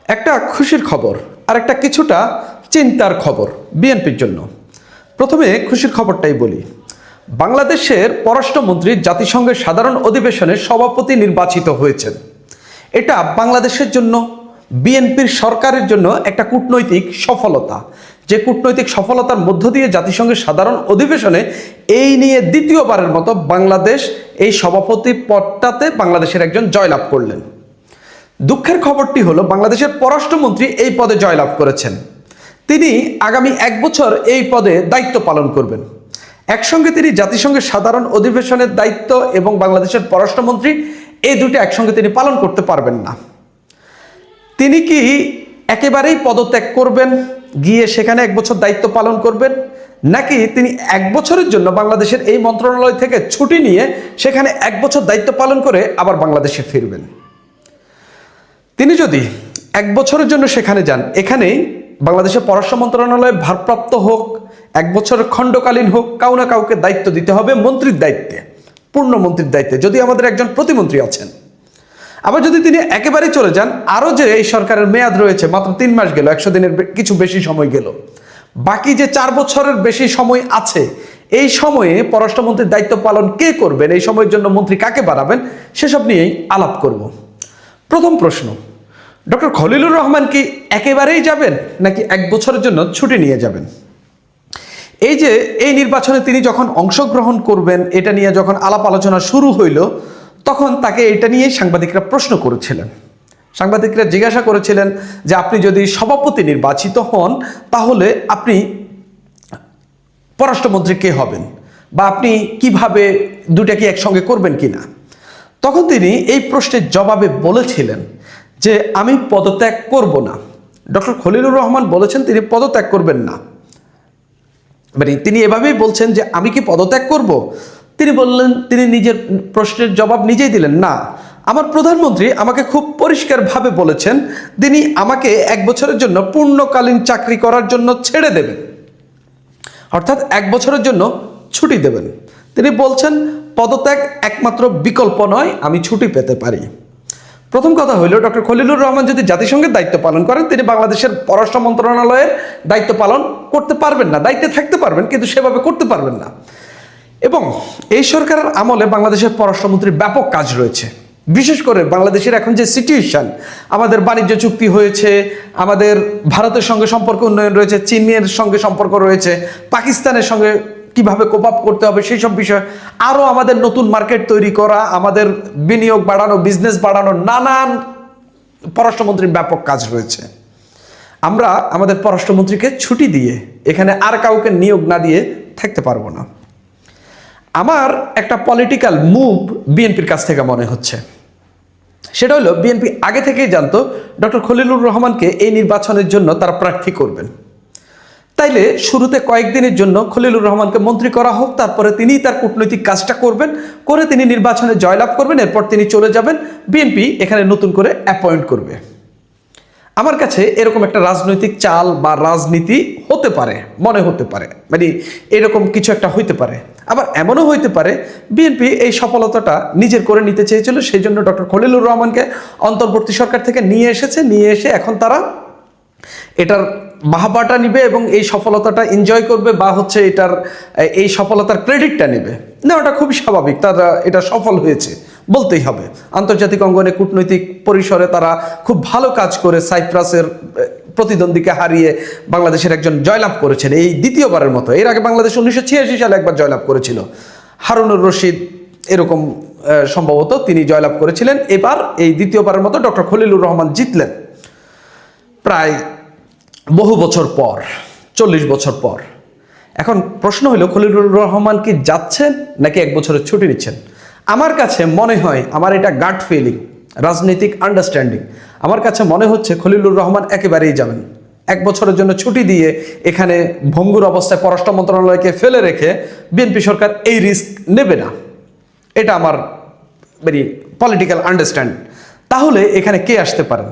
একটা খুশির খবর আর একটা কিছুটা চিন্তার খবর বিএনপির জন্য। প্রথমে খুশির খবরটাই বলি। বাংলাদেশের পররাষ্ট্রমন্ত্রী জাতিসংঘের সাধারণ অধিবেশনে সভাপতি নির্বাচিত হয়েছেন। এটা বাংলাদেশের জন্য, বিএনপির সরকারের জন্য একটা কূটনৈতিক সফলতা, যে কূটনৈতিক সফলতার মধ্য দিয়ে জাতিসংঘের সাধারণ অধিবেশনে এই নিয়ে দ্বিতীয়বারের মতো বাংলাদেশ এই সভাপতি পদটাতে বাংলাদেশের একজন জয়লাভ করলেন। দুঃখের খবরটি হলো বাংলাদেশের পররাষ্ট্রমন্ত্রী এই পদে জয়লাভ করেছেন। তিনি আগামী 1 বছর এই পদে দায়িত্ব পালন করবেন। একসঙ্গে তিনি জাতিসংঘের সাধারণ অধিবেশনের দায়িত্ব এবং বাংলাদেশের পররাষ্ট্রমন্ত্রী এই দুটো একসঙ্গে তিনি পালন করতে পারবেন না। তিনি কি একেবারেই পদত্যাগ করবেন, গিয়ে সেখানে 1 বছর দায়িত্ব পালন করবেন, নাকি তিনি 1 বছরের জন্য বাংলাদেশের এই মন্ত্রণালয় থেকে ছুটি নিয়ে সেখানে 1 বছর দায়িত্ব পালন করে আবার বাংলাদেশে ফিরবেন? তিনি যদি 1 বছরের জন্য সেখানে যান, এখানেই বাংলাদেশের পররাষ্ট্র মন্ত্রণালয় ভারপ্রাপ্ত হোক, 1 বছরের খণ্ডকালীন হোক, কাউ না কাউকে দায়িত্ব দিতে হবে মন্ত্রীর দায়িত্বে, পূর্ণ মন্ত্রীর দায়িত্বে, যদি আমাদের একজন প্রতিমন্ত্রী আছেন। আবার যদি তিনি একেবারেই চলে যান, আরও যে এই সরকারের মেয়াদ রয়েছে মাত্র 3 মাস গেল, 100 দিনের কিছু বেশি সময় গেল, বাকি যে 4 বছরের বেশি সময় আছে, এই সময়ে পররাষ্ট্রমন্ত্রীর দায়িত্ব পালন কে করবেন, এই সময়ের জন্য মন্ত্রী কাকে বাড়াবেন, সেসব নিয়েই আলাপ করব। প্রথম প্রশ্ন, ডক্টর খলিলুর রহমান কি একেবারেই যাবেন, নাকি 1 বছরের জন্য ছুটি নিয়ে যাবেন? এই যে এই নির্বাচনে তিনি যখন অংশগ্রহণ করবেন, এটা নিয়ে যখন আলাপ আলোচনা শুরু হইল, তখন তাকে এটা নিয়ে সাংবাদিকরা প্রশ্ন করেছিলেন। সাংবাদিকরা জিজ্ঞাসা করেছিলেন যে আপনি যদি সভাপতি নির্বাচিত হন, তাহলে আপনি পররাষ্ট্রমন্ত্রী কে হবেন, বা আপনি কিভাবে দুটা কি একসঙ্গে করবেন কিনা। তখন তিনি এই প্রশ্নের জবাবে বলেছিলেন যে আমি পদত্যাগ করব না। ডক্টর খলিলুর রহমান বলেছেন তিনি পদত্যাগ করবেন না, মানে তিনি এভাবেই বলছেন যে আমি কি পদত্যাগ করব। তিনি বললেন, তিনি নিজের প্রশ্নের জবাব নিজেই দিলেন, না, আমার প্রধানমন্ত্রী আমাকে খুব পরিষ্কারভাবে বলেছেন তিনি আমাকে 1 বছরের জন্য পূর্ণকালীন চাকরি করার জন্য ছেড়ে দেবেন, অর্থাৎ 1 বছরের জন্য ছুটি দেবেন। তিনি বলছেন পদত্যাগ একমাত্র বিকল্প নয়, আমি ছুটি পেতে পারি। প্রথম কথা হইল, ডক্টর খলিলুর রহমান যদি জাতিসংঘের দায়িত্ব পালন করেন, তিনি বাংলাদেশের পররাষ্ট্র মন্ত্রণালয়ের দায়িত্ব পালন করতে পারবেন না। দায়িত্বে থাকতে পারবেন, কিন্তু সেভাবে করতে পারবেন না। এবং এই সরকারের আমলে বাংলাদেশের পররাষ্ট্রমন্ত্রীর ব্যাপক কাজ রয়েছে। বিশেষ করে বাংলাদেশের এখন যে সিচুয়েশন, আমাদের বাণিজ্য চুক্তি হয়েছে, আমাদের ভারতের সঙ্গে সম্পর্ক উন্নয়ন রয়েছে, চীনের সঙ্গে সম্পর্ক রয়েছে, পাকিস্তানের সঙ্গে কিভাবে কোপ আপ করতে হবে সেই সব বিষয়, আরও আমাদের নতুন মার্কেট তৈরি করা, আমাদের বিনিয়োগ বাড়ানো, বিজনেস বাড়ানো, নানান পররাষ্ট্রমন্ত্রীর ব্যাপক কাজ রয়েছে। আমরা আমাদের পররাষ্ট্রমন্ত্রীকে ছুটি দিয়ে এখানে আর কাউকে নিয়োগ না দিয়ে থাকতে পারবো না। আমার একটা পলিটিক্যাল মুভ বিএনপির কাছ থেকে মনে হচ্ছে। সেটা হলো, বিএনপি আগে থেকেই জানতো ডক্টর খলিলুর রহমানকে এই নির্বাচনের জন্য তারা প্রার্থী করবেন। তাইলে শুরুতে কয়েকদিনের জন্য খলিলুর রহমানকে মন্ত্রী করা হোক, তারপরে তিনি তার কূটনৈতিক কাজটা করবেন, করে তিনি নির্বাচনে জয়লাভ করবেন, এরপর তিনি চলে যাবেন, বিএনপি এখানে নতুন করে অ্যাপয়েন্ট করবে। আমার কাছে এরকম একটা রাজনৈতিক চাল বা রাজনীতি হতে পারে, মনে হতে পারে, মানে এরকম কিছু একটা হইতে পারে। আবার এমনও হইতে পারে বিএনপি এই সফলতাটা নিজের করে নিতে চেয়েছিল, সেই জন্য ডক্টর খলিলুর রহমানকে অন্তর্বর্তী সরকার থেকে নিয়ে এসে এখন তারা এটার বাহবাটা নিবে এবং এই সফলতাটা এনজয় করবে, বা হচ্ছে এই সফলতার ক্রেডিটটা নেবে। নেওয়াটা খুবই স্বাভাবিক, তারা এটা সফল হয়েছে বলতেই হবে। আন্তর্জাতিক অঙ্গনে কূটনৈতিক পরিসরে তারা খুব ভালো কাজ করে সাইপ্রাসের প্রতিদ্বন্দ্বীকে হারিয়ে বাংলাদেশের একজন জয়লাভ করেছেন এই দ্বিতীয়বারের মতো। এর আগে বাংলাদেশ 1986 সালে একবার জয়লাভ করেছিল, হারুনুর রশিদ এরকম সম্ভবত তিনি জয়লাভ করেছিলেন। এবার এই দ্বিতীয়বারের মতো ডক্টর খলিলুর রহমান জিতলেন প্রায় বহু বছর পর, 40 বছর পর। এখন প্রশ্ন হলো, খলিলুর রহমান কি যাচ্ছেন নাকি 1 বছরের ছুটি নিচ্ছেন? আমার কাছে মনে হয়, আমার এটা গাট ফিলিং, রাজনৈতিক আন্ডারস্ট্যান্ডিং, আমার কাছে মনে হচ্ছে খলিলুর রহমান একেবারেই যাবেন। 1 বছরের জন্য ছুটি দিয়ে এখানে ভঙ্গুর অবস্থায় পররাষ্ট্র মন্ত্রণালয়কে ফেলে রেখে বিএনপি সরকার এই রিস্ক নেবে না। এটা আমার ভেরি পলিটিক্যাল আন্ডারস্ট্যান্ডিং। তাহলে এখানে কে আসতে পারেন?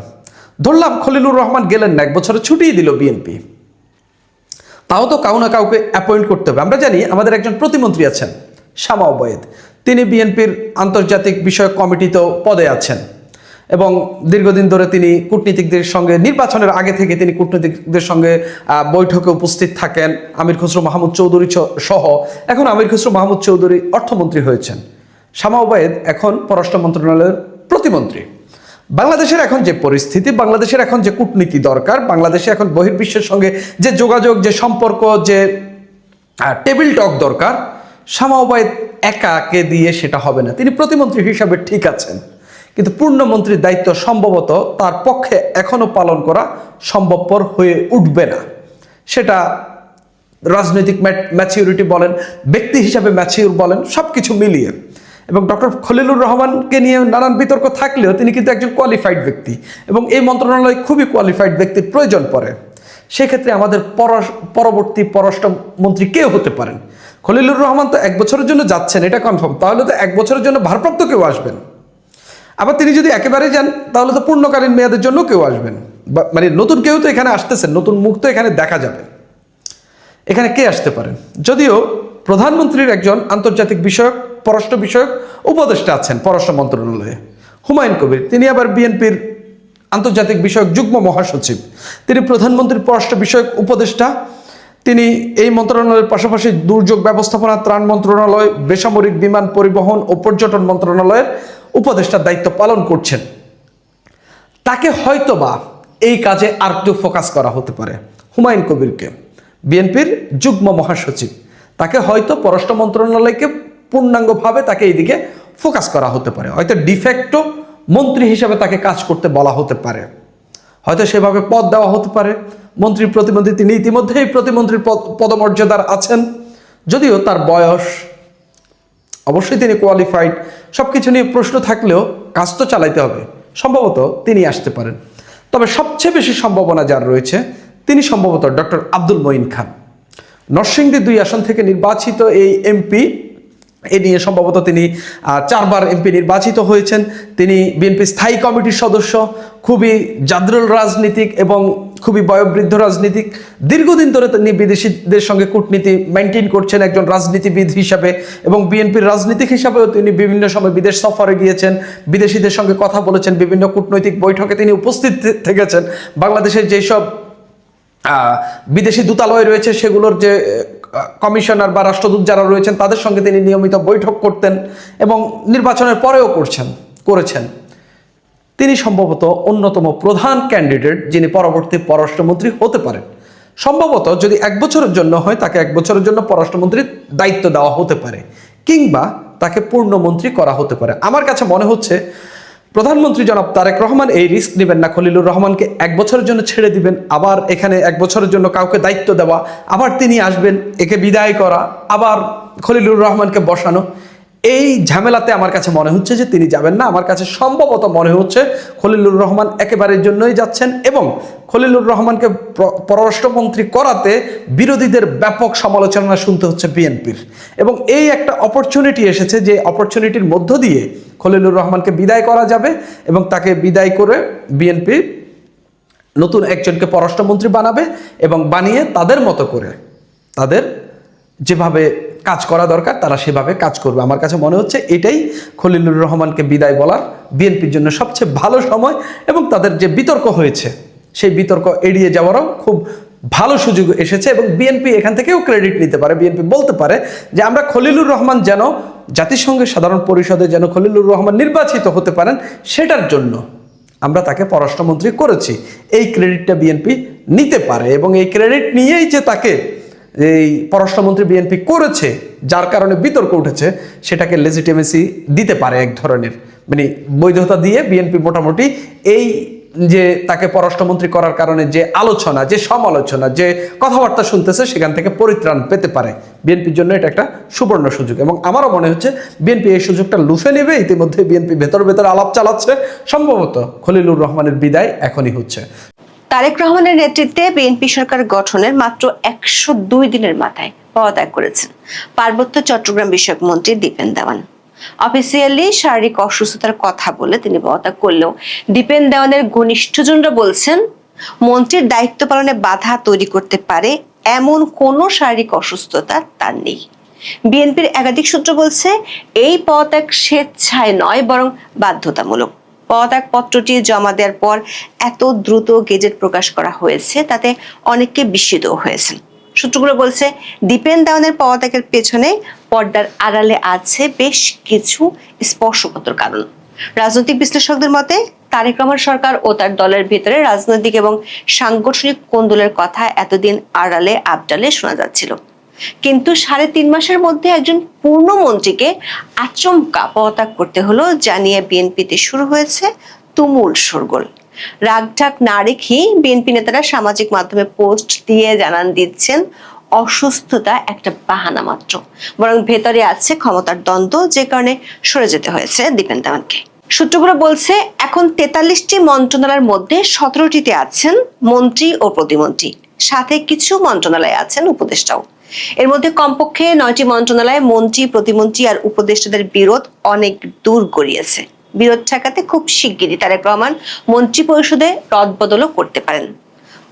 ধরলাম খলিলুর রহমান গেলেন না, 1 বছরের ছুটিই দিল বিএনপি, তাও তো কাউ না কাউকে অ্যাপয়েন্ট করতে হবে। আমরা জানি আমাদের একজন প্রতিমন্ত্রী আছেন, শামা ওবায়েদ, তিনি বিএনপির আন্তর্জাতিক বিষয়ক কমিটিতেও পদে আছেন এবং দীর্ঘদিন ধরে তিনি কূটনীতিকদের সঙ্গে নির্বাচনের আগে থেকে তিনি কূটনীতিকদের সঙ্গে বৈঠকে উপস্থিত থাকেন। আমির খসরু মাহমুদ চৌধুরী সহ এখন আমির খসরু মাহমুদ চৌধুরী অর্থমন্ত্রী হয়েছেন, শামা ওবায়েদ এখন পররাষ্ট্র মন্ত্রণালয়ের প্রতিমন্ত্রী। বাংলাদেশের এখন যে পরিস্থিতি, বাংলাদেশের এখন যে কূটনীতি দরকার, বাংলাদেশে এখন বহির্বিশ্বের সঙ্গে যে যোগাযোগ, যে সম্পর্ক, যে টেবিল টক দরকার, শামা ওবায়েদ একাকে দিয়ে সেটা হবে না। তিনি প্রতিমন্ত্রী হিসাবে ঠিক আছেন, কিন্তু পূর্ণমন্ত্রীর দায়িত্ব সম্ভবত তার পক্ষে এখনো পালন করা সম্ভবপর হয়ে উঠবে না। সেটা রাজনৈতিক ম্যাচিউরিটি বলেন, ব্যক্তি হিসাবে ম্যাচিউর বলেন, সব কিছু মিলিয়ে। এবং ডক্টর খলিলুর রহমানকে নিয়ে নানান বিতর্ক থাকলেও তিনি কিন্তু একজন কোয়ালিফাইড ব্যক্তি এবং এই মন্ত্রণালয়ে খুবই কোয়ালিফাইড ব্যক্তির প্রয়োজন পড়ে। সেক্ষেত্রে আমাদের পরবর্তী পররাষ্ট্রমন্ত্রী কেউ হতে পারেন। খলিলুর রহমান তো 1 বছরের জন্য যাচ্ছেন, এটা কনফার্ম, তাহলে তো 1 বছরের জন্য ভারপ্রাপ্ত কেউ আসবেন। আবার তিনি যদি একেবারে যান তাহলে তো পূর্ণকালীন মেয়াদের জন্য কেউ আসবেন, মানে নতুন কেউ তো এখানে আসতেছেন, নতুন মুখ তো এখানে দেখা যাবে। এখানে কে আসতে পারেন? যদিও প্রধানমন্ত্রীর একজন আন্তর্জাতিক বিষয়ক, পররাষ্ট্র বিষয়ক উপদেষ্টা আছেন পররাষ্ট্র মন্ত্রণালয়ে, হুমায়ুন কবির। তিনি আবার বিএনপির আন্তর্জাতিক বিষয়ক যুগ্ম মহাসচিব, তিনি প্রধানমন্ত্রীর পররাষ্ট্র বিষয়ক উপদেষ্টা। তিনি এই মন্ত্রণালয়ের পাশাপাশি দুর্যোগ ব্যবস্থাপনা, ত্রাণ মন্ত্রণালয়, বেসামরিক বিমান পরিবহন ও পর্যটন মন্ত্রণালয়ের উপদেষ্টার দায়িত্ব পালন করছেন। তাকে হয়তোবা এই কাজে আর একটু ফোকাস করা হতে পারে। হুমায়ুন কবিরকে, বিএনপির যুগ্ম মহাসচিব, তাকে হয়তো পররাষ্ট্র মন্ত্রণালয়কে পূর্ণাঙ্গভাবে তাকে এইদিকে ফোকাস করা হতে পারে। হয়তো ডিফ্যাক্টো মন্ত্রী হিসাবে তাকে কাজ করতে বলা হতে পারে, হয়তো সেভাবে পদ দেওয়া হতে পারে। মন্ত্রী প্রতিমন্ত্রী, তিনি ইতিমধ্যেই প্রতিমন্ত্রীর পদমর্যাদার আছেন, যদিও তার বয়স, অবশ্যই তিনি কোয়ালিফাইড, সব কিছু নিয়ে প্রশ্ন থাকলেও কাজ তো চালাইতে হবে। সম্ভবত তিনি আসতে পারেন। তবে সবচেয়ে বেশি সম্ভাবনা যার রয়েছে তিনি সম্ভবত ডক্টর আব্দুল মঈন খান। নরসিংদী 2 আসন থেকে নির্বাচিত এই এমপি, এ নিয়ে সম্ভবত তিনি 4 বার এমপি নির্বাচিত হয়েছেন। তিনি বিএনপি স্থায়ী কমিটির সদস্য, খুবই জাদরুল রাজনীতিক এবং খুবই বয়োবৃদ্ধ রাজনীতিক। দীর্ঘদিন ধরে তিনি বিদেশিদের সঙ্গে কূটনীতি মেনটেন করছেন একজন রাজনীতিবিদ হিসাবে, এবং বিএনপির রাজনীতিক হিসাবেও তিনি বিভিন্ন সময় বিদেশ সফরে গিয়েছেন, বিদেশিদের সঙ্গে কথা বলেছেন, বিভিন্ন কূটনৈতিক বৈঠকে তিনি উপস্থিত থেকেছেন। বাংলাদেশের যেসব বিদেশি দূতালয় রয়েছে সেগুলোর যে কমিশনার বা রাষ্ট্রদূত যারা রয়েছেন তাদের সঙ্গে তিনি নিয়মিত বৈঠক করতেন এবং নির্বাচনের পরেও করেছেন। তিনি সম্ভবত অন্যতম প্রধান ক্যান্ডিডেট যিনি পরবর্তী পররাষ্ট্রমন্ত্রী হতে পারেন। সম্ভবত যদি 1 বছরের জন্য হয়, তাকে 1 বছরের জন্য পররাষ্ট্রমন্ত্রীর দায়িত্ব দেওয়া হতে পারে, কিংবা তাকে পূর্ণমন্ত্রী করা হতে পারে। আমার কাছে মনে হচ্ছে প্রধানমন্ত্রী জনাব তারেক রহমান এই রিস্ক নেবেন না। খলিলুর রহমানকে 1 বছরের জন্য ছেড়ে দিবেন, আবার এখানে 1 বছরের জন্য কাউকে দায়িত্ব দেওয়া, আবার তিনি আসবেন, একে বিদায় করা, আবার খলিলুর রহমানকে বসানো, এই ঝামেলাতে আমার কাছে মনে হচ্ছে যে তিনি যাবেন না। আমার কাছে সম্ভবত মনে হচ্ছে খলিলুর রহমান একেবারের জন্যই যাচ্ছেন, এবং খলিলুর রহমানকে পররাষ্ট্রমন্ত্রী করাতে বিরোধীদের ব্যাপক সমালোচনা শুনতে হচ্ছে বিএনপির। এবং এই একটা অপরচুনিটি এসেছে, যে অপরচুনিটির মধ্য দিয়ে খলিলুর রহমানকে বিদায় করা যাবে এবং তাকে বিদায় করে বিএনপি নতুন একজনকে পররাষ্ট্রমন্ত্রী বানাবে এবং বানিয়ে তাদের মতো করে, তাদের যেভাবে কাজ করা দরকার তারা সেভাবে কাজ করবে। আমার কাছে মনে হচ্ছে এটাই খলিলুর রহমানকে বিদায় বলার বিএনপির জন্য সবচেয়ে ভালো সময়, এবং তাদের যে বিতর্ক হয়েছে সেই বিতর্ক এড়িয়ে যাওয়ারও খুব ভালো সুযোগ এসেছে। এবং বিএনপি এখান থেকেও ক্রেডিট নিতে পারে, বিএনপি বলতে পারে যে আমরা খলিলুর রহমান যেন জাতিসংঘের সাধারণ পরিষদে যেন খলিলুর রহমান নির্বাচিত হতে পারেন, সেটার জন্য আমরা তাকে পররাষ্ট্রমন্ত্রী করেছি। এই ক্রেডিটটা বিএনপি নিতে পারে, এবং এই ক্রেডিট নিয়েই যে তাকে এই পররাষ্ট্রমন্ত্রী বিএনপি করেছে, যার কারণে বিতর্ক উঠেছে, সেটাকে লেজিটিমেসি দিতে পারে এক ধরনের, মানে বৈধতা দিয়ে বিএনপি মোটামুটি এই যে তাকে পররাষ্ট্রমন্ত্রী করার কারণে যে আলোচনা, যে সমালোচনা, যে কথাবার্তা শুনতেছে সেখান থেকে পরিত্রাণ পেতে পারে। বিএনপির জন্য এটা একটা সুবর্ণ সুযোগ, এবং আমারও মনে হচ্ছে বিএনপি এই সুযোগটা লুফে নেবে। ইতিমধ্যে বিএনপি ভেতর আলাপ চালাচ্ছে, সম্ভবত খলিলুর রহমানের বিদায় এখনই হচ্ছে। তারেক রহমানের নেতৃত্বে বিএনপি সরকার গঠনের মাত্র 102 দিনের মাথায় পদত্যাগ করেছেন পার্বত্য চট্টগ্রাম বিষয়ক মন্ত্রী দীপেন দেওয়ান। অফিসিয়ালি শারীরিক অসুস্থতার কথা বলে তিনি পদত্যাগ করলেও দীপেন দেওয়ানের ঘনিষ্ঠজনরা বলছেন মন্ত্রীর দায়িত্ব পালনে বাধা তৈরি করতে পারে এমন কোনো শারীরিক অসুস্থতা তার নেই। বিএনপির একাধিক সূত্র বলছে এই পদত্যাগ স্বেচ্ছায় নয়, বরং বাধ্যতামূলক। পদত্যাগ পত্রটি জমা দেওয়ার পর এত দ্রুত গেজেট প্রকাশ করা হয়েছে তাতে অনেককে বিস্মিত হয়েছেন। সূত্রগুলো বলছে দীপেন দেওয়ানের পদত্যাগের পেছনে পর্দার আড়ালে আছে বেশ কিছু স্পর্শকাতর কারণ। রাজনৈতিক বিশ্লেষকদের মতে তারেক রহমান সরকার ও তার দলের ভিতরে রাজনৈতিক এবং সাংগঠনিক কোন্দলের কথা এতদিন আড়ালে আবডালে শোনা যাচ্ছিল, কিন্তু 3.5 মাসের মধ্যে একজন পূর্ণমন্ত্রীকে আচমকা পদত্যাগ করতে হলো জানিয়ে বিএনপিতে শুরু হয়েছে তুমুল শোরগোল। রাগঢাক না রেখেই বিএনপি নেতারা সামাজিক মাধ্যমে পোস্ট দিয়ে জানান দিচ্ছেন অসুস্থতা একটা বাহানা মাত্র, বরং ভেতরে আছে ক্ষমতার দ্বন্দ্ব, যে কারণে সরে যেতে হয়েছে দীপেন দেওয়ানকে। সূত্রগুলো বলছে এখন 43টি মন্ত্রণালয়ের মধ্যে 17টিতে আছেন মন্ত্রী ও প্রতিমন্ত্রী, সাথে কিছু মন্ত্রণালয়ে আছেন উপদেষ্টাও। এর মধ্যে কমপক্ষে 9টি মন্ত্রণালয়ে মন্ত্রী, প্রতিমন্ত্রী আর উপদেষ্টাদের বিরোধ অনেক দূর গড়িয়েছে। বিরোধ ঠেকাতে খুব শিগগিরই তারেক রহমান মন্ত্রী পরিষদে রদবদলও করতে পারেন।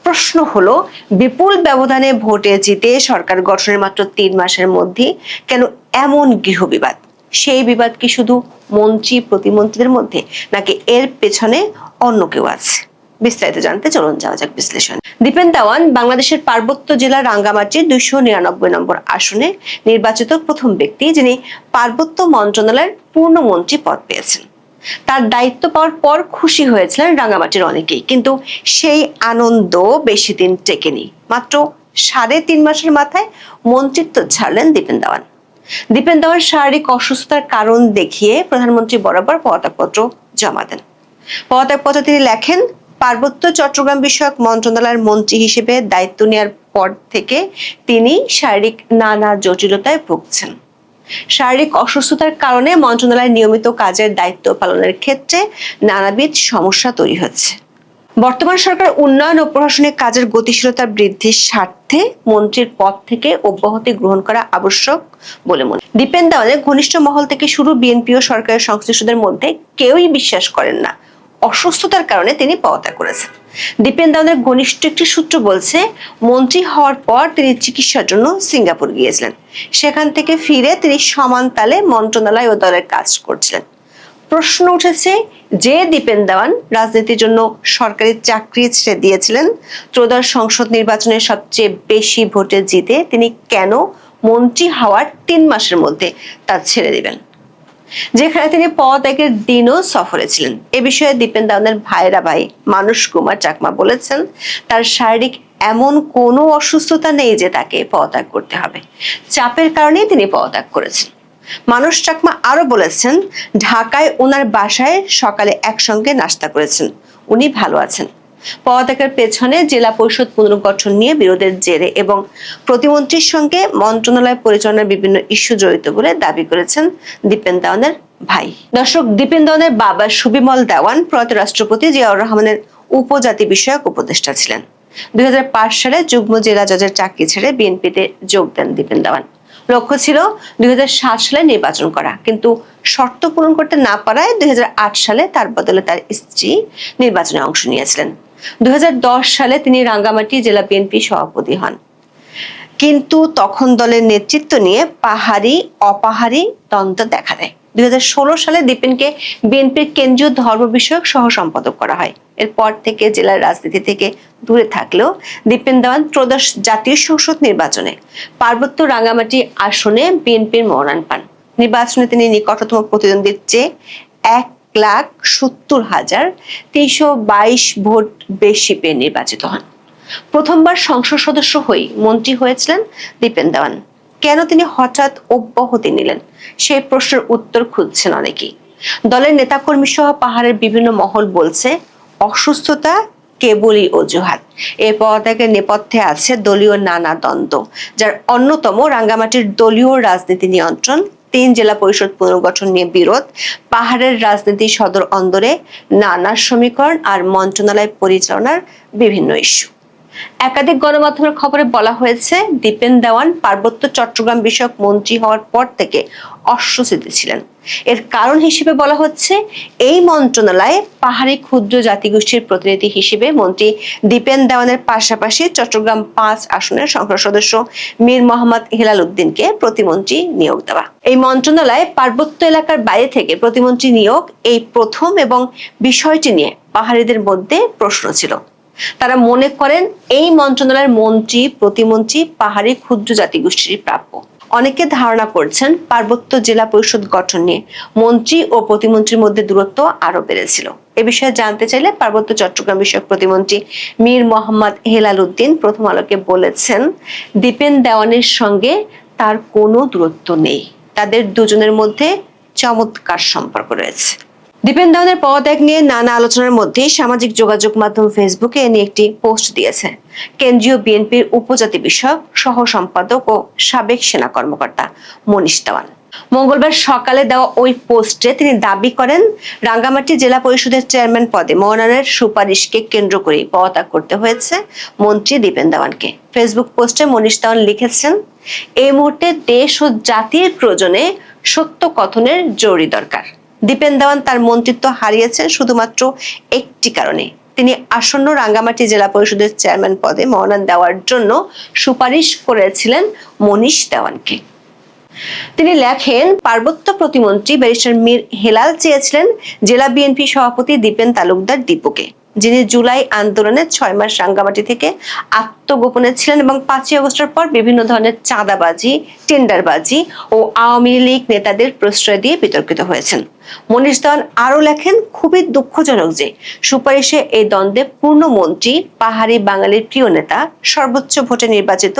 প্রশ্ন হলো, বিপুল ব্যবধানে ভোটে জিতে সরকার গঠনের মাত্র 3 মাসের মধ্যে কেন এমন গৃহবিবাদ? সেই বিবাদ কি শুধু মন্ত্রী প্রতিমন্ত্রীদের মধ্যে, নাকি এর পেছনে অন্য কেউ আছে? বিস্তারিত জানতে চলুন যাওয়া যাক বিশ্লেষণ। দীপেন দেওয়ান বাংলাদেশের পার্বত্য জেলা রাঙ্গামাটির 299 নম্বর আসনে নির্বাচিত প্রথম ব্যক্তি যিনি পার্বত্য মন্ত্রণালয়ের পূর্ণমন্ত্রী পদ পেয়েছেন। তার দায়িত্ব পাওয়ার পর খুশি হয়েছিলেন রাঙ্গামাটির অনেকেই, কিন্তু সেই আনন্দ বেশি দিন টেকেনি। মাত্র 3.5 মাসের মাথায় মন্ত্রিত্ব ছাড়লেন দীপেন দেওয়ান। দীপেন দেওয়ান শারীরিক অসুস্থতার কারণ দেখিয়ে প্রধানমন্ত্রী বরাবর পদত্যাগপত্র জমা দেন। পদত্যাগপত্র তিনি লেখেন, পার্বত্য চট্টগ্রাম বিষয়ক মন্ত্রণালয়ের মন্ত্রী হিসেবে দায়িত্ব নেওয়ার পর থেকে তিনি শারীরিক নানা জটিলতায় ভুগছেন। শারীরিক অসুস্থতার কারণে মন্ত্রণালয়ের নিয়মিত কাজের দায়িত্ব পালনের ক্ষেত্রে নানাবিধ সমস্যা তৈরি হচ্ছে। বর্তমান সরকার উন্নয়ন ও প্রশাসনিক কাজের গতিশীলতা বৃদ্ধির স্বার্থে মন্ত্রীর পদ থেকে অব্যাহতি গ্রহণ করা আবশ্যক বলে মনে করেন। দীপেন দেওয়ানের ঘনিষ্ঠ মহল থেকে শুরু বিএনপি ও সরকারের সংশ্লিষ্টদের মধ্যে কেউই বিশ্বাস করেন না অসুস্থতার কারণে তিনি পদত্যাগ করেছেন। দীপেন দেওয়ানের ঘনিষ্ঠ একটি সূত্র বলছে, মন্ত্রী হওয়ার পর তিনি চিকিৎসার জন্য সিঙ্গাপুর গিয়েছিলেন। সেখান থেকে ফিরে তিনি সমান তালে মন্ত্রণালয় ও দলের কাজ করছিলেন। প্রশ্ন উঠেছে, যে দীপেন দেওয়ান রাজনীতির জন্য সরকারি চাকরি ছেড়ে দিয়েছিলেন, ত্রয়োদশ সংসদ নির্বাচনে সবচেয়ে বেশি ভোটে জিতে তিনি কেন মন্ত্রী হওয়ার 3 মাসের মধ্যে তা ছেড়ে দিবেন, যেখানে তিনি পদত্যাগের দিনও সফরে ছিলেন? এ বিষয়ে দীপেন দেওয়ানের ভাই মানুষ কুমার চাকমা বলেছেন, তার শারীরিক এমন কোনো অসুস্থতা নেই যে তাকে পদত্যাগ করতে হবে, চাপের কারণেই তিনি পদত্যাগ করেছেন। মানুষ চাকমা আরো বলেছেন, ঢাকায় ওনার বাসায় সকালে একসঙ্গে নাস্তা করেছেন, উনি ভালো আছেন। পদত্যাগের পেছনে জেলা পরিষদ পুনর্গঠন নিয়ে বিরোধের জেরে এবং প্রতিমন্ত্রীর সঙ্গে মন্ত্রণালয় পরিচালনার বিভিন্ন ইস্যু জড়িত বলে দাবি করেছেন দীপেন দেওয়ানের ভাই। দর্শক, দীপেন দেওয়ানের বাবা সুবিমল দেওয়ান প্রয়াত রাষ্ট্রপতি জিয়াউর রহমানের উপজাতি বিষয়ক উপদেষ্টা ছিলেন। 2005 সালে যুগ্ম জেলা জজের চাকরি ছেড়ে বিএনপিতে যোগ দেন দীপেন দেওয়ান। লক্ষ্য ছিল 2007 সালে নির্বাচন করা, কিন্তু শর্ত পূরণ করতে না পারায় 2008 সালে তার বদলে তার স্ত্রী নির্বাচনে অংশ নিয়েছিলেন। 2010 সালে তিনি রাঙ্গামাটি জেলা বিএনপি সভাপতি হন, কিন্তু তখন দলের নেতৃত্ব নিয়ে পাহাড়ি অপাহাড়ি দ্বন্দ্ব দেখা দেয়। 2016 সালে দীপেনকে বিএনপির কেন্দ্রীয় ধর্ম বিষয়ক সহ সম্পাদক করা হয়। এরপর থেকে জেলার রাজনীতি থেকে দূরে থাকলেও দীপেন দেওয়ান ত্রয়োদশ জাতীয় সংসদ নির্বাচনে পার্বত্য রাঙ্গামাটি আসনে বিএনপির মনোনয়ন পান। নির্বাচনে তিনি নিকটতম প্রতিদ্বন্দ্বীর চেয়ে 1,70,322 ভোট বেশি পেয়ে নির্বাচিত হন। প্রথমবার সংসদ সদস্য হয়ে মন্ত্রী হয়েছিলেন দীপেন দেওয়ান। কেন তিনি হঠাৎ অব্যাহতি নিলেন, সেই প্রশ্নের উত্তর খুঁজছেন অনেকেই। দলের নেতাকর্মী সহ পাহাড়ের বিভিন্ন মহল বলছে, অসুস্থতা কেবলই অজুহাত। এই পদত্যাগের নেপথ্যে আছে দলীয় নানা দ্বন্দ্ব, যার অন্যতম রাঙ্গামাটির দলীয় রাজনীতি নিয়ন্ত্রণ, 3 জেলা পরিষদ পুনর্গঠন নিয়ে বিরোধ, পাহাড়ের রাজনীতি সদর অন্দরে নানা সমীকরণ আর মন্ত্রণালয় পরিচালনার বিভিন্ন ইস্যু। একাধিক গণমাধ্যমের খবরে বলা হয়েছে, দীপেন দেওয়ান পার্বত্য চট্টগ্রাম বিষয়ক মন্ত্রী হওয়ার পর থেকে অস্বস্তিতে ছিলেন। এর কারণ হিসেবে বলা হচ্ছে, এই মন্ত্রণালয়ে পাহাড়ি ক্ষুদ্র জাতিগোষ্ঠীর প্রতিনিধি হিসেবে মন্ত্রী দীপেন দেওয়ানের পাশাপাশি চট্টগ্রাম ৫ আসনের সংসদ সদস্য মীর মোহাম্মদ হেলাল উদ্দিনকে প্রতিমন্ত্রী নিয়োগ দেওয়া। এই মন্ত্রণালয়ে পার্বত্য এলাকার বাইরে থেকে প্রতিমন্ত্রী নিয়োগ এই প্রথম, এবং বিষয়টি নিয়ে পাহাড়িদের মধ্যে প্রশ্ন ছিল। তারা মনে করেন এই মন্ত্রণালয়ের মন্ত্রী প্রতিমন্ত্রী পাহাড়ি ক্ষুদ্র জাতিগোষ্ঠীর প্রাপ্য। অনেকে ধারণা করছেন পার্বত্য জেলা পরিষদ গঠন নিয়ে মন্ত্রী ও প্রতিমন্ত্রীর মধ্যে দূরত্ব আরো বেড়েছিল। এ বিষয়ে জানতে চাইলে পার্বত্য চট্টগ্রাম বিষয়ক প্রতিমন্ত্রী মীর মোহাম্মদ হেলাল উদ্দিন প্রথম আলোকে বলেছেন, দীপেন দেওয়ানের সঙ্গে তার কোনো দূরত্ব নেই, তাদের দুজনের মধ্যে চমৎকার সম্পর্ক রয়েছে। দীপেন দেওয়ানের পদত্যাগ নিয়ে নানা আলোচনার মধ্যে সামাজিক যোগাযোগ মাধ্যম ফেসবুকে এ নিয়ে একটি পোস্ট দিয়েছে কেন্দ্রীয় বিএনপির উপজাতি বিষয়ক সহ সম্পাদক ও সাবেক সেনা কর্মকর্তা মনীষ দেওয়ান। মঙ্গলবার সকালে দেওয়া ওই পোস্টে তিনি দাবি করেন, রাঙ্গামাটি জেলা পরিষদের চেয়ারম্যান পদে মনোনয়নের সুপারিশকে কেন্দ্র করে পদত্যাগ করতে হয়েছে মন্ত্রী দীপেন দেওয়ানকে। ফেসবুক পোস্টে মনীষ দেওয়ান লিখেছেন, এই মুহূর্তে দেশ ও জাতির প্রয়োজনে সত্য কথনের জরুরি দরকার। দীপেন দেওয়ান তার মন্ত্রিত্ব হারিয়েছেন শুধুমাত্র একটি কারণে, তিনি আসন্ন রাঙ্গামাটি জেলা পরিষদের চেয়ারম্যান পদে মনোনয়ন দেওয়ার জন্য সুপারিশ করেছিলেন মনীষ দেওয়ানকে। তিনি লেখেন, পার্বত্য প্রতিমন্ত্রী ব্যারিস্টার মীর হেলাল চেয়েছিলেন জেলা বিএনপি সভাপতি দীপেন তালুকদার দীপুকে, যিনি জুলাই আন্দোলনে ৬ মাস রাঙ্গামাটি থেকে আত্মগোপনে ছিলেন এবং ৫ই আগস্টের পর বিভিন্ন ধরনের চাঁদাবাজি, টেন্ডারবাজি ও আওয়ামী লীগ নেতাদের প্রশ্রয় দিয়ে বিতর্কিত হয়েছেন। মনীষ দেওয়ান আরো লেখেন, খুবই দুঃখজনক যে সুপারিশে এই দ্বন্দ্বে পূর্ণ মন্ত্রী পাহাড়ি বাঙালির প্রিয় নেতা সর্বোচ্চ ভোটে নির্বাচিত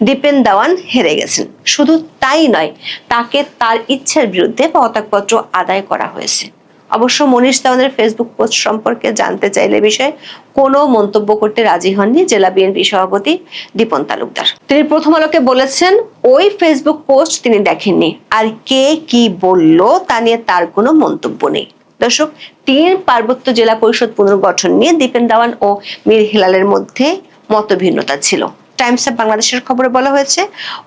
দীপেন দেওয়ান হেরে গেছেন। শুধু তাই নয়, তাকে তার ইচ্ছার বিরুদ্ধে পদত্যাগপত্র আদায় করা হয়েছে। অবশ্য মনীষ দেওয়ানের ফেসবুক পোস্ট সম্পর্কে জানতে চাইলে বিষয়ে কোনো মন্তব্য করতে রাজি হননি জেলা বিএনপি সভাপতি দীপন তালুকদার। তিনি প্রথম আলোকে বলেছেন, ওই ফেসবুক পোস্ট তিনি দেখেননি, আর কে কি বলল তা নিয়ে তার কোনো মন্তব্য নেই। দর্শক, ৩ পার্বত্য জেলা পরিষদ পুনর্গঠন নিয়ে দীপেন দেওয়ান ও মীর হেলালের মধ্যে মতভিন্নতা ছিল। টাইমস অফ বাংলাদেশের খবরে বলা হয়েছে,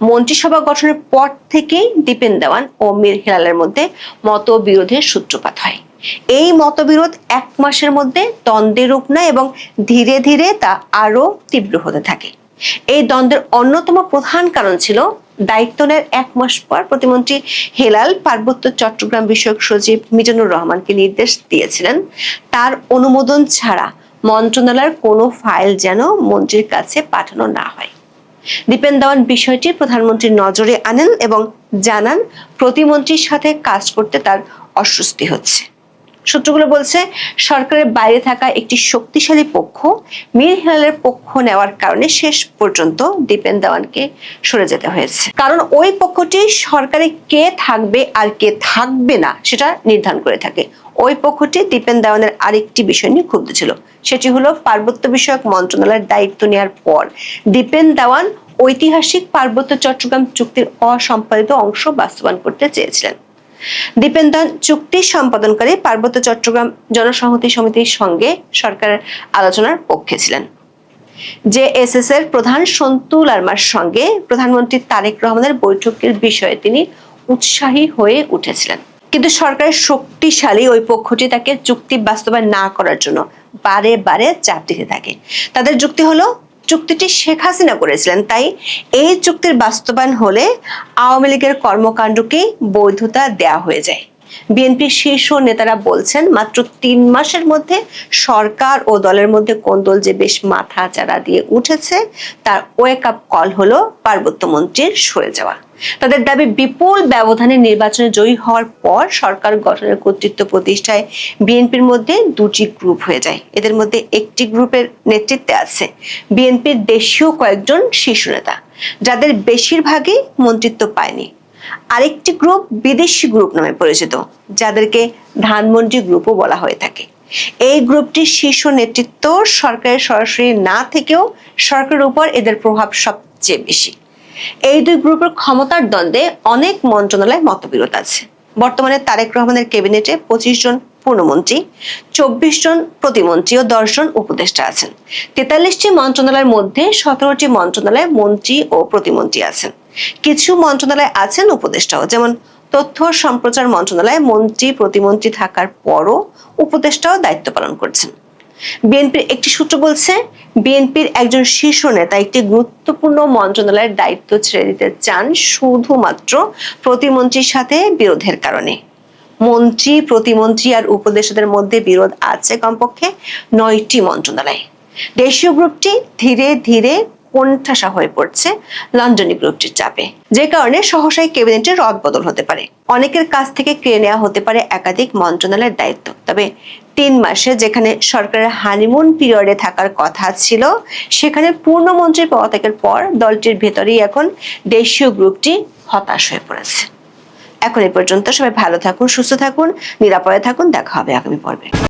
মন্ত্রিসভা গঠনের পর থেকেই দীপেন দেওয়ান ও মীর হেলালের মধ্যে মতবিরোধের সূত্রপাত হয়। এই মতবিরোধ ১ মাসের মধ্যে দ্বন্দ্বের রূপ নেয় এবং ধীরে ধীরে তা আরো তীব্র হতে থাকে। এই দ্বন্দ্বের অন্যতম প্রধান কারণ ছিল, দায়িত্ব নেওয়ার ১ মাস পর প্রতিমন্ত্রী হেলাল পার্বত্য চট্টগ্রাম বিষয়ক সচিব মিজানুর রহমানকে নির্দেশ দিয়েছিলেন, তার অনুমোদন ছাড়া মন্ত্রণালয়ের কোনো ফাইল যেন মন্ত্রীর কাছে পাঠানো না হয়। দীপেন দেওয়ান বিষয়টি প্রধানমন্ত্রীর নজরে আনেন এবং জানান প্রতিমন্ত্রীর সাথে কাজ করতে তার অস্বস্তি হচ্ছে। সূত্রগুলো বলছে, সরকারের বাইরে থাকা একটি শক্তিশালী পক্ষ মীর হেলালের পক্ষ নেওয়ার কারণে শেষ পর্যন্ত দীপেন দেওয়ানকে সরে যেতে হয়েছে। কারণ ওই পক্ষটি সরকারে কে থাকবে আর কে থাকবে না সেটা নির্ধারণ করে থাকে। ওই পক্ষটি দীপেন দেওয়ানের আরেকটি বিষয় নিয়ে ক্ষুব্ধ ছিল, সেটি হলো পার্বত্য বিষয়ক মন্ত্রণালয়ের দায়িত্ব নেওয়ার পর দীপেন দেওয়ান ঐতিহাসিক পার্বত্য চট্টগ্রাম চুক্তির অসম্পাদিত অংশ বাস্তবায়ন করতে চেয়েছিলেন। দীপেন দেওয়ান চুক্তি সম্পাদনকারী পার্বত্য চট্টগ্রাম জনসংহতি সমিতির সঙ্গে সরকারের আলোচনার পক্ষে ছিলেন। জেএসএস এর প্রধান সন্তু লারমার সঙ্গে প্রধানমন্ত্রী তারেক রহমানের বৈঠকের বিষয়ে তিনি উৎসাহী হয়ে উঠেছিলেন, কিন্তু সরকারের শক্তিশালী ওই পক্ষটি তাকে চুক্তি বাস্তবায়ন না করার জন্য বারে বারে চাপ দিতে থাকে। তাদের যুক্তি হলো, চুক্তিটি শেখ হাসিনা করেছিলেন, তাই এই চুক্তির বাস্তবায়ন হলে আওয়ামী লীগের কর্মকাণ্ডকেই বৈধতা দেয়া হয়ে যায়। বিএনপির শীর্ষ নেতারা বলছেন, মাত্র ৩ মাসের মধ্যে সরকার ও দলের মধ্যে কোন্দল যে বেশ মাথা চাড়া দিয়ে উঠেছে, তার ওয়েক আপ কল হলো পার্বত্য মন্ত্রীর সরে যাওয়া। তাদের দাবি, বিপুল ব্যবধানে নির্বাচনে জয়ী হওয়ার পর সরকার গঠনের কর্তৃত্ব প্রতিষ্ঠায় বিএনপির মধ্যে 2টি গ্রুপ হয়ে যায়। এদের মধ্যে একটি গ্রুপের নেতৃত্বে আছে বিএনপির দেশীয় কয়েকজন শীর্ষ নেতা, যাদের বেশিরভাগই মন্ত্রিত্ব পায়নি। আরেকটি গ্রুপ বিদেশি গ্রুপ নামে পরিচিত, যাদেরকে ধানমন্ডি গ্রুপও বলা হয়ে থাকে। এই গ্রুপটির শীর্ষ নেতৃত্ব সরকারের সরাসরি না থেকেও সরকারের উপর এদের প্রভাব সবচেয়ে বেশি। এই 2 গ্রুপের ক্ষমতার দ্বন্দ্বে অনেক মন্ত্রণালয়ে মতবিরোধ আছে। বর্তমানে তারেক রহমানের ক্যাবিনেটে 25 জন পূর্ণমন্ত্রী, 24 জন প্রতিমন্ত্রী ও 10 জন উপদেষ্টা আছেন। 43টি মন্ত্রণালয়ের মধ্যে 17টি মন্ত্রণালয়ে মন্ত্রী ও প্রতিমন্ত্রী আছেন। কিছু মন্ত্রণালয়ে আছেন উপদেষ্টাও, যেমন তথ্য সম্প্রচার মন্ত্রণালয়ে মন্ত্রী প্রতিমন্ত্রী থাকার পরও উপদেষ্টাও দায়িত্ব পালন করছেন। বিএনপির একটি সূত্র বলছে, বিএনপির একজন শীর্ষ নেতা একটি গুরুত্বপূর্ণ মন্ত্রণালয়ের দায়িত্ব ছেড়ে দিতে চান শুধুমাত্র প্রতিমন্ত্রীর সাথে বিরোধের কারণে। মন্ত্রী, প্রতিমন্ত্রী আর উপদেষ্টাদের মধ্যে বিরোধ আছে কমপক্ষে 9টি মন্ত্রণালয়। দেশীয় গ্রুপটি ধীরে ধীরে কোণঠাসা হয়ে পড়ছে লন্ডনী গ্রুপটির চাপে, যে কারণে সহসাই ক্যাবিনেটের রদবদল হতে পারে। অনেকের কাছ থেকে কেড়ে নেওয়া হতে পারে একাধিক মন্ত্রণালয়ের দায়িত্ব। তবে 3 মাসে যেখানে সরকারের হানিমুন পিরিয়ডে থাকার কথা ছিল, সেখানে পূর্ণমন্ত্রী পদত্যাগের পর দলটির ভেতরেই এখন দেশীয় গ্রুপটি হতাশ হয়ে পড়েছে। এখন এই পর্যন্ত। সবাই ভালো থাকুন, সুস্থ থাকুন, নিরাপদে থাকুন। দেখা হবে আগামী পর্বে।